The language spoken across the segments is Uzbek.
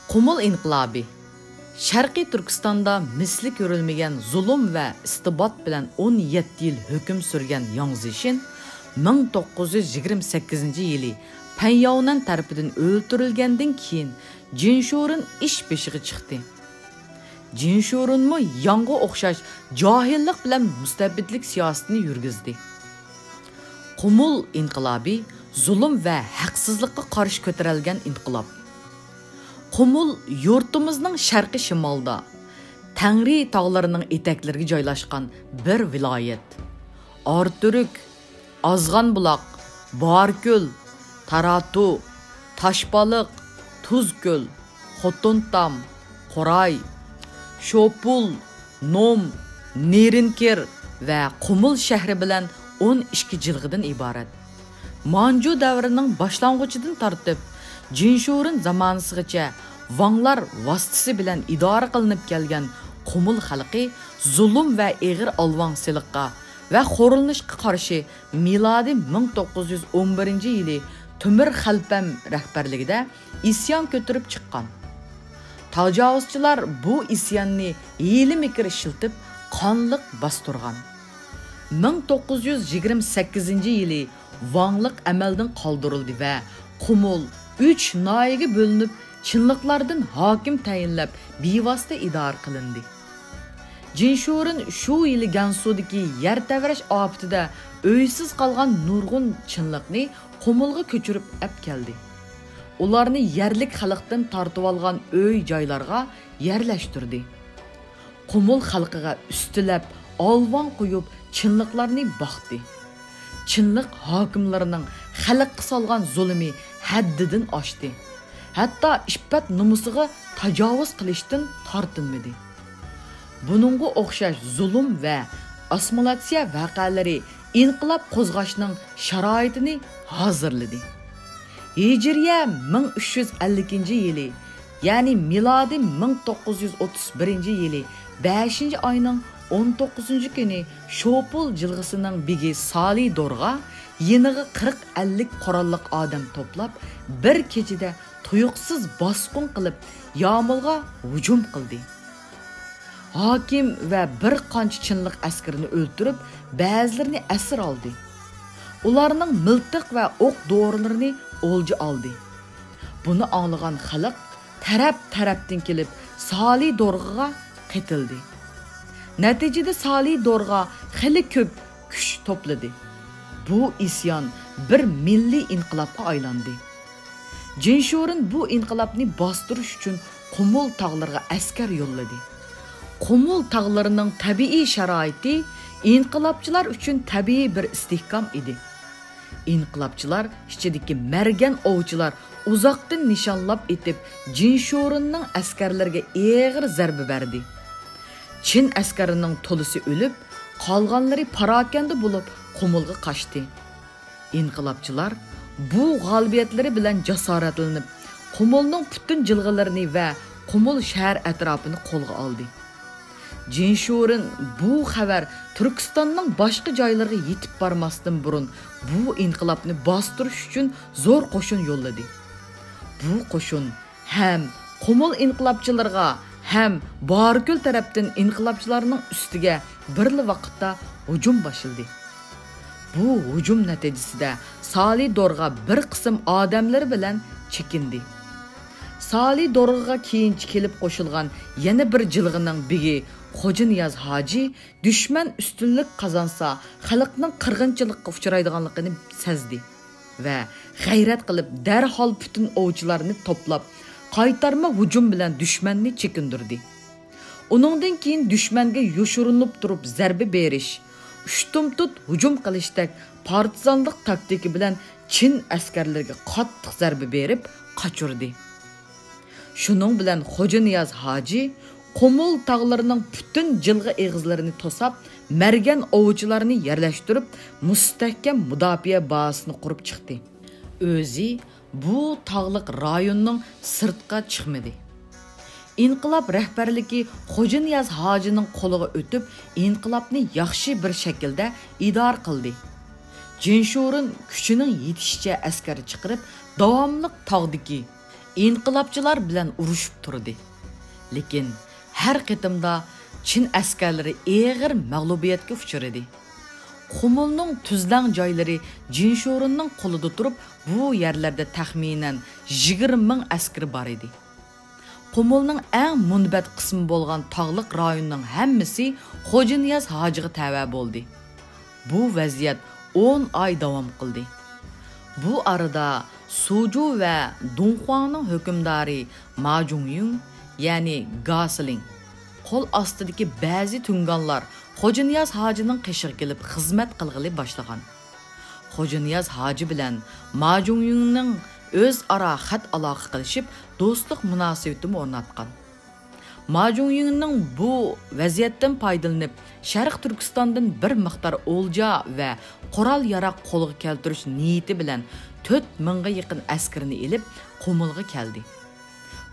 Qumul inqilobi Sharqiy Turkistonda misli ko'rilmagan zulm va istibot bilan 17 yil hukm surgan Yongzishin 1928-yili Panyavnan tarafidan o'ldirilgandan keyin Jinshurun ish beshiga chiqdi. Jinshurunmi Yongga o'xshash johillik bilan mustabidlik siyosatini yurgizdi. Qumul inqilobi zulm va haqsizlikqa qarshi ko'tarilgan inqilob. Qumul yurtimizning sharqi shimolda, Tangri tog'larining etaklariga joylashgan bir viloyat. Orturuk, Azg'anbuloq, Borko'l, Taratu, Toshbaliq, Tuzko'l, Xotuntam, Qoray, Shopul, Nom, Nerinkir va Qumul shahri bilan 12 jilg'idan iborat. Manju davrining boshlang'ichidan tortib Jinshurun zamonasigacha Vanglar vositasi bilan idora qilinib kelgan Qumul xalqi zulm va eg'ir olvonchilikqa va xo'rilishga qarshi milodiy 1911-yili Temur Xalpam rahbarligida isyon ko'tarib chiqqan. Tajovuzchilar bu isyonni hiyla-mikr ishiltib qonliq bostirgan. 1928-yili Vanglik amaldan qoldirildi va Qumul 3 noyaga bo'linib, chinliqlardan hokim tayinlab bevosita idora qilindi. Jinshurun shu yili Gansudagi yer tavrash ofatida uysiz qolgan nurg'un chinliqni Qumulga ko'chirib olib keldi. Ularni yerlik xalqdan tortib olgan uy joylarga yerlashtirdi. Qumul xalqiga ustilab, olvon qo'yib chinliqlarni boqdi. Chinliq hokimlarining xalqqa solgan zulmi haddidan oshdi. Hatto iffat nomusiga tajovuz qilishdan tortinmadi. Buningga o'xshash zulm va assimilyatsiya voqealari inqilob qo'zg'ashning sharoitini hozirladi. Hijriya 1350-yili, ya'ni milodiy 1931-yili 5-oyning 19-kuni Shopul jilg'isining bigi Sali Dorg'a yeniga 40-50 qurolliq odam to'plab bir kechada tuyuqsiz bosqin qilib Yomilga hujum qildi. Hokim va bir qancha chinliq askarini o'ldirib, ba'zilarini asir oldi. Ularning miltiq va o'q dorilarini o'lja oldi. Buni anglagan xalq taraf-tarafdan kelib Sali Dorg'aga qitildi. Natijada Sali Dorg'a xili ko'p kuch to'pladi. Bu isyon bir milliy inqilobga aylandi. Jinshurun bu inqilobni bostirish uchun Qumul tog'lariga askar yo'lladi. Qumul tog'larining tabiiy sharoiti inqilobchilar uchun tabiiy bir istehkom edi. Inqilobchilar ichidagi margan ovchilar uzoqdan nishonlab etib Jinshurunning askarlariga og'ir zarba berdi. Chin askarining to'lisi o'lib, qolganlari parokanda bo'lib Qumulga qochdi. Inqilobchilar bu g'olibiyatlari bilan jasoratlanib, Qumulning butun jilg'alarini va Qumul shahar atrofini qo'lga oldi. Jinshurun bu xabar Turkistonning boshqa joylariga yetib bormasdan burun bu inqilobni bostirish uchun zo'r qo'shin yo'lladi. Bu qo'shin ham Qumul inqilobchilariga ham Borko'l tarafdan inqilobchilarning ustiga birli vaqtda hujum boshladi. Bu hujum natijasida Sali Dorg'a bir qism odamlar bilan chekindi. Sali Dorg'aga keyinchi kelib qo'shilgan yana bir jilg'ining bigi Xo'janiyaz Hoji dushman ustunlik qozonsa, xalqning qirg'inchilikka uchraydiganligini sezdi va g'ayrat qilib darhol butun ovchilarni to'plab qaytarma hujum bilan dushmanni chekindirdi. Uningdan keyin dushmanga yoshirinib turib zarba berish, ushtumtut hujum qilishdak partizanlik taktiki bilan Chin askarlarga qattiq zarba berib qochirdi. Shuning bilan Xo'janiyaz Hoji Qumul tog'larining butun jilg'i eg'izlarini to'sab, margan ovchilarni yerlashtirib, mustahkam mudofaa bazasini qurib chiqdi. O'zi bu tog'liq rayonning sirtqa chiqmadi. İnqilob rahbarligi Xo'janiyaz Hojining qo'liga o'tib, inqilobni yaxshi bir shaklda idora qildi. Jinshurun kuchining yetishicha askar chiqarib, davomli tog'diki inqilobchilar bilan urushib turdi. Lekin har qitimda Çin askarlari og'ir mag'lubiyatga uchradi. Qumulning tuzlang joylari Jinshurunning qo'lida turib, bu yerlarda taxminan 20 ming askar bor edi. Qumulning eng munbat qismi bo'lgan tog'liq rayonning hammasi Xo'janiyaz hojiga tava bo'ldi. Bu vaziyat 10 oy davom qildi. Bu arada Suju va Dunhuangning hukmdori Ma Jungyun, ya'ni Gasling, qo'l ostidagi ba'zi tunganlar Xo'janiyaz hojining qishig'iga kelib xizmat qilg'ili boshlagan. Xo'janiyaz hoji bilan Ma Jungyunning o'zaro xat aloqa qilishib, do'stlik munosabatini o'rnatgan. Ma Jungyunning bu vaziyatdan foydalanib, Sharq Turkistondan bir miqdor o'lja va qurol-yarog' qo'lga keltirish niyati bilan 4 mingga yaqin askarni elib Qumulga keldi.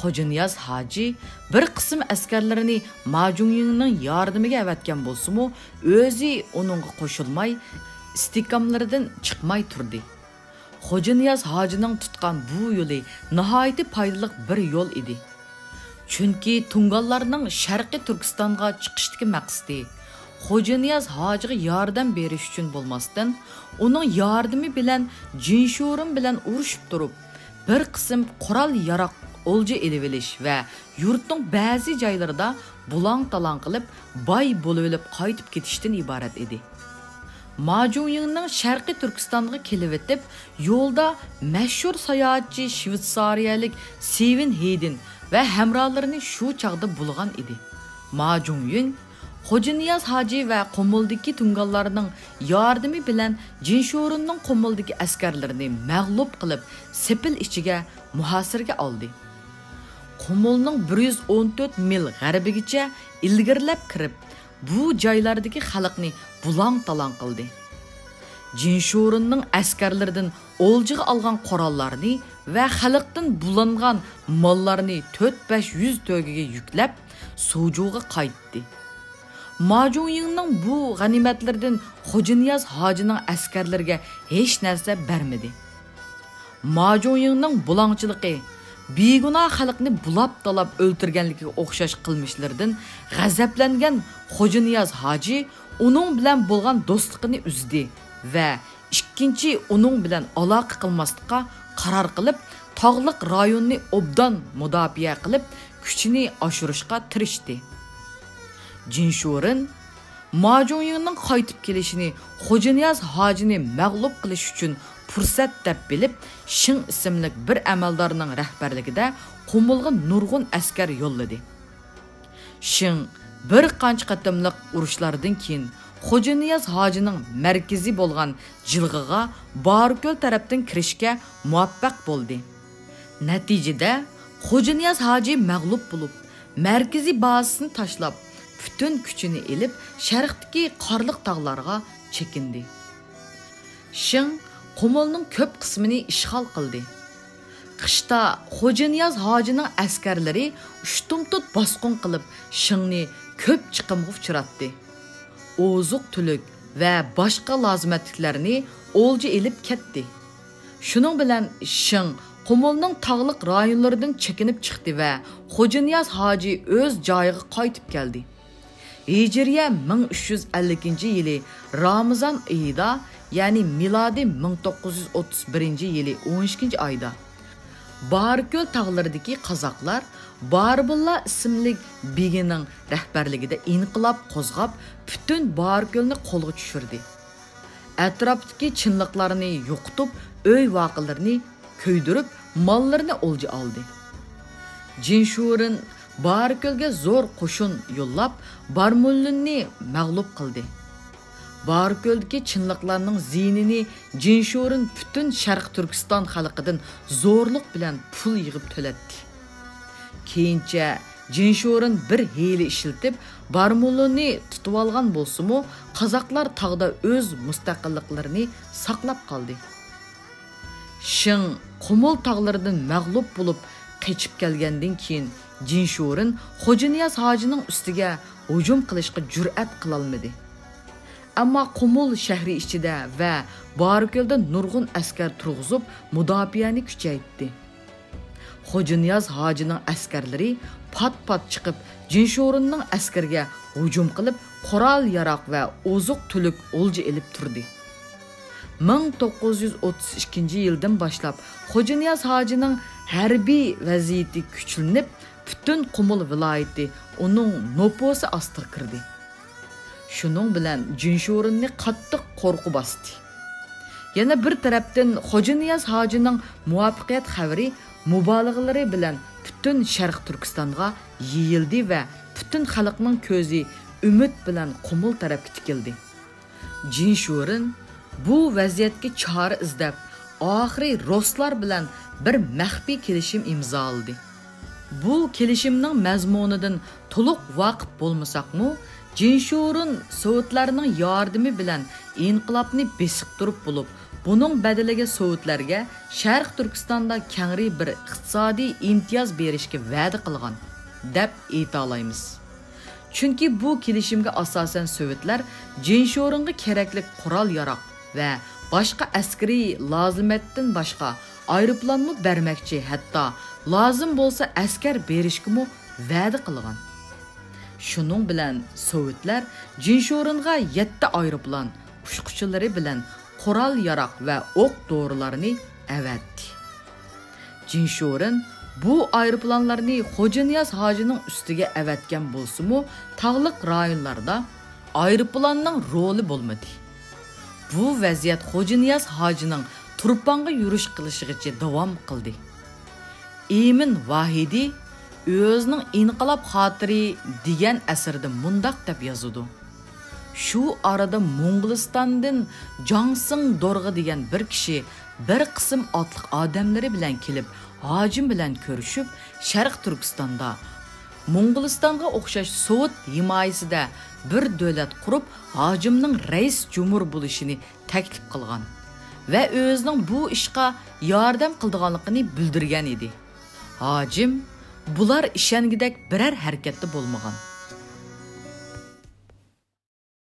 Xo'janiyaz hoji bir qism askarlarini Ma Jungyunning yordamiga avatgan bo'lsa-mu, o'zi uningga qo'shilmay, istiqomlaridan chiqmay turdi. Xo'janiyaz hojining tutgan bu yo'li nihoyat foydali bir yo'l edi. Chunki tunganlarning Sharqiy Turkistonga chiqishdagi maqsadi Xo'janiyaz hojiga yordam berish uchun bo'lmasdan, uning yordami bilan Jinshurun bilan urushib turib, bir qism qurol-yarog' o'lja elib olish va yurtning ba'zi joylarida bulang-talang qilib, boy bo'lib olib qaytib ketishdan iborat edi. Ma Jungyunning Sharqiy Turkistonga kelib o'tib, yo'lda mashhur sayohatchi Shvetsariyalik Sevin Hedin va hamrohlarini shu chaqda bulgan edi. Ma Jungyun Xo'janiyaz hoji va Qumuldagi tunganlarning yordami bilan Jinshurunning Qumuldagi askarlarini mag'lub qilib, sepil ichiga muhosirga oldi. Qumulning 114 mil g'arbigacha ilgirlab kirib, bu joylardagi xalqni bulang-talang qildi. Jinshurunning askarlaridan o'ljiga olgan qurollarni va xalqdan bulangan mollarni 4-500 to'giga yuklab, Sujuga qaytdi. Ma Jungyunning bu g'animatlardan Xo'janiyaz hojining askarlariga hech narsa bermadi. Ma Jungyunning bulangchiligi begunoh xalqni bulab-talab o'ltirganligiga o'xshash qilmishlaridan g'azablangan Xo'janiyaz hoji uning bilan bo'lgan do'stligini uzdi va ikkinchi uning bilan aloqa qilmaslikka qaror qilib, tog'liq rayonni obdan mudofaa qilib, kuchini oshirishga tirishdi. Jinshurun Ma Jungyunning qaytib kelishini Xo'janiyaz hojini mag'lub qilish uchun fursat deb bilib, Shin ismli bir amaldorning rahbarligida Qumulga nurg'un askar yo'lladi. Shin bir qancha qatimliq urushlardan keyin Xo'janiyaz hojining markazi bo'lgan Jilg'iga Barko'l tarafdan kirishga muvaffaq bo'ldi. Natijada Xo'janiyaz hoji mag'lub bo'lib, markaziy bazasini tashlab, butun kuchini elib, sharqdagi qorliq tog'larga chekindi. Shin Qumulning ko'p qismini ishg'ol qildi. Qishda Xo'janiyaz hojining askarlari ushtumtut bosqin qilib, Shinni ko'p chiqimga uchratdi. Ozuq-tulik va boshqa lozimatliklarni o'lja elib ketdi. Shuning bilan Shin Qumulning tog'liq rayonlaridan chekinib chiqdi va Xo'janiyaz hoji o'z joyiga qaytib keldi. Hijriya 1350-yili Ramazon oyida, ya'ni milodiy 1931-yili 12-oyda Barko'l tog'laridagi qozoqlar Barbulla ismli begining rahbarligida inqilob qo'zg'ab, butun Barko'lni qo'lga tushirdi. Atrofdagi chinliqlarni yo'qitib, uy voqalarini ko'ydirib, mollarini o'lja oldi. Jinshurun Barko'lga zo'r qo'shin yo'llab, Barmullinni mag'lub qildi. Barko'ldagi chinliqlarning zinini Jinshurun butun Sharq Turkiston xalqidan zo'rlik bilan pul yig'ib to'latdi. Keyincha Jinshurun bir hiyla ishiltib, Barmullinni tutib olgan bo'lsa-mu, qozoqlar tog'da o'z mustaqilliklarini saqlab qoldi. Shin Qumul tog'laridan mag'lub bo'lib qechib kelgandan keyin Jinshurun Xo'janiyaz hojining ustiga hujum qilishga jur'at qila olmadi. Ammo Qumul shahri ichida va Bariköldə nurg'un askar turg'izib, mudofiani kuchaytirdi. Xo'janiyaz hojining askarlari pat-pat chiqib, Jinshurunning askarga hujum qilib, qurol yaroq va oziq-tulik o'lja elib turdi. 1932-yildan boshlab Xo'janiyaz hojining harbiy vaziyati kuchlanib, butun Qumul viloyati uning noposi ostiga kirdi. Shuning bilan Jinshurunni qattiq qo'rqu bosdi. Yana bir tarafdan Xo'janiyaz hojining muvaffaqiyat xabari mubolag'alari bilan butun Sharq Turkistonga yeyildi va butun xalqning ko'zi umid bilan Qumul tarafga tikildi. Jinshurun bu vaziyatga chora izlab, oxiri ruslar bilan bir maxfiy kelishim imzoladi. Bu kelishimning mazmunidan to'liq vaqt bo'lmasaqmi, Jinshurun Sovetlarning yordami bilan inqilobni besib turib bo'lib, buning badaliga Sovetlarga Sharq Turkistonda kengri bir iqtisodiy imtiyoz berishga va'da qilgan deb ayta olamiz. Chunki bu kelishimga asosan Sovetlar Jinshurunga kerakli qurol-yaroq va boshqa askariy lozimatdan boshqa aeroplanni bermoqchi, hatto lozim bo'lsa askar berishga va'da qilgan. Shuning bilan Sovetlar Jinshurunga 7 aeroplan uçquchilari bilan qurol-yaroq va o'q-dorilarni avatdi. Jinshurun bu aeroplanlarni Xo'janiyaz hojining ustiga avatgan bo'lsa-mu, tog'liq rayonlarda aeroplanning roli bo'lmadi. Bu vaziyat Xo'janiyaz hojining Turpanga yurish qilishigacha davom qildi. Emin Vahidi o'zining inqilob xotiri degan asarida mundaq deb yozadi. Shu arada Mo'ng'ulistondan Jongsing Dorg'a degan bir kishi bir qism otliq odamlari bilan kelib, hojim bilan ko'rishib, Sharq Turkistonda Mo'ng'ulistonga o'xshash Sovet himoyasida bir davlat qurib, hojimning rais jumhur bo'lishini taklif qilgan va o'zining bu ishga yordam qilganligini bildirgan edi. Hojim bular ishongidek biror harakatda bo'lmagan.